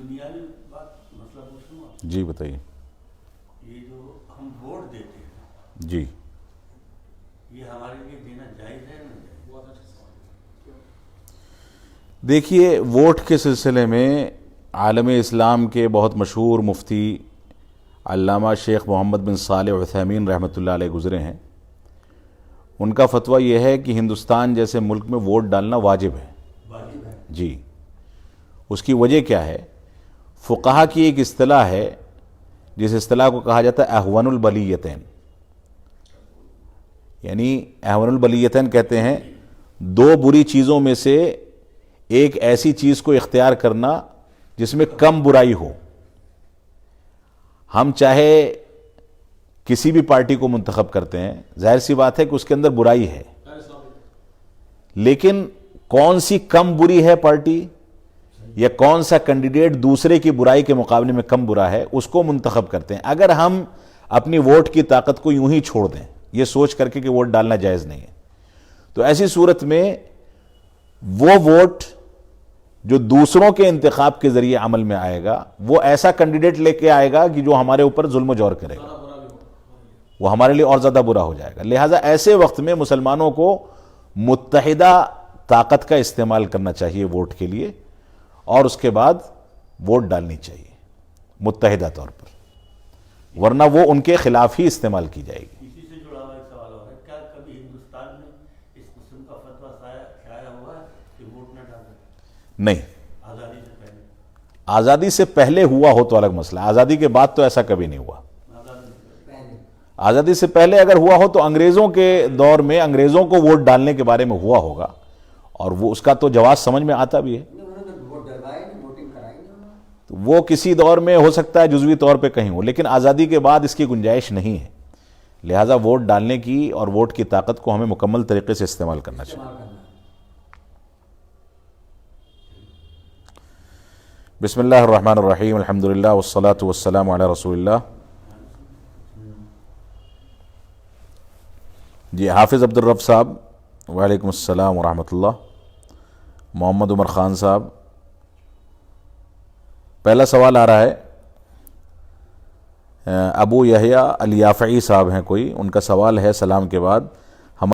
دنیاوی بات مسئلہ پوچھوں آپ سے؟ جی بتائیے. یہ جو ہم ووٹ دیتے ہیں جی یہ ہمارے لیے دینا جائز ہے نا جائز؟ بہت اچھا سوال. دیکھیے، ووٹ کے سلسلے میں عالم اسلام کے بہت مشہور مفتی علامہ شیخ محمد بن صالح عثیمین رحمۃ اللہ علیہ گزرے ہیں. ان کا فتویٰ یہ ہے کہ ہندوستان جیسے ملک میں ووٹ ڈالنا واجب ہے. واجب ہے. جی. اس کی وجہ کیا ہے؟ فقہا کی ایک اصطلاح ہے جس اصطلاح کو کہا جاتا ہے احون البلیتین. یعنی احون البلیتین کہتے ہیں دو بری چیزوں میں سے ایک ایسی چیز کو اختیار کرنا جس میں کم برائی ہو. ہم چاہے کسی بھی پارٹی کو منتخب کرتے ہیں، ظاہر سی بات ہے کہ اس کے اندر برائی ہے، لیکن کون سی کم بری ہے پارٹی یا کون سا کینڈیڈیٹ دوسرے کی برائی کے مقابلے میں کم برا ہے، اس کو منتخب کرتے ہیں. اگر ہم اپنی ووٹ کی طاقت کو یوں ہی چھوڑ دیں یہ سوچ کر کے کہ ووٹ ڈالنا جائز نہیں ہے، تو ایسی صورت میں وہ ووٹ جو دوسروں کے انتخاب کے ذریعے عمل میں آئے گا وہ ایسا کینڈیڈیٹ لے کے آئے گا کہ جو ہمارے اوپر ظلم و جور کرے گا، وہ ہمارے لیے اور زیادہ برا ہو جائے گا. لہٰذا ایسے وقت میں مسلمانوں کو متحدہ طاقت کا استعمال کرنا چاہیے ووٹ کے لیے، اور اس کے بعد ووٹ ڈالنی چاہیے متحدہ طور پر، ورنہ وہ ان کے خلاف ہی استعمال کی جائے گی. اسی سے جڑا ہوا ایک سوال اور ہے، کیا کبھی ہندوستان میں اس قسم کا فتویٰ شائع ہوا ہے کہ ووٹ نہ ڈالیں؟ نہیں. آزادی سے پہلے؟ آزادی سے پہلے ہوا ہو تو الگ مسئلہ، آزادی کے بعد تو ایسا کبھی نہیں ہوا. آزادی سے پہلے اگر ہوا ہو تو انگریزوں کے دور میں انگریزوں کو ووٹ ڈالنے کے بارے میں ہوا ہوگا، اور وہ اس کا تو جواز سمجھ میں آتا بھی ہے. تو وہ کسی دور میں ہو سکتا ہے جزوی طور پہ کہیں ہو، لیکن آزادی کے بعد اس کی گنجائش نہیں ہے. لہٰذا ووٹ ڈالنے کی اور ووٹ کی طاقت کو ہمیں مکمل طریقے سے استعمال کرنا چاہیے. بسم اللہ الرحمن الرحیم، الحمدللہ والصلاة والسلام علی رسول اللہ. جی حافظ عبدالرب صاحب، وعلیکم السلام ورحمۃ اللہ. محمد عمر خان صاحب، پہلا سوال آ رہا ہے ابو یحییٰ الیافعی صاحب ہیں کوئی، ان کا سوال ہے سلام کے بعد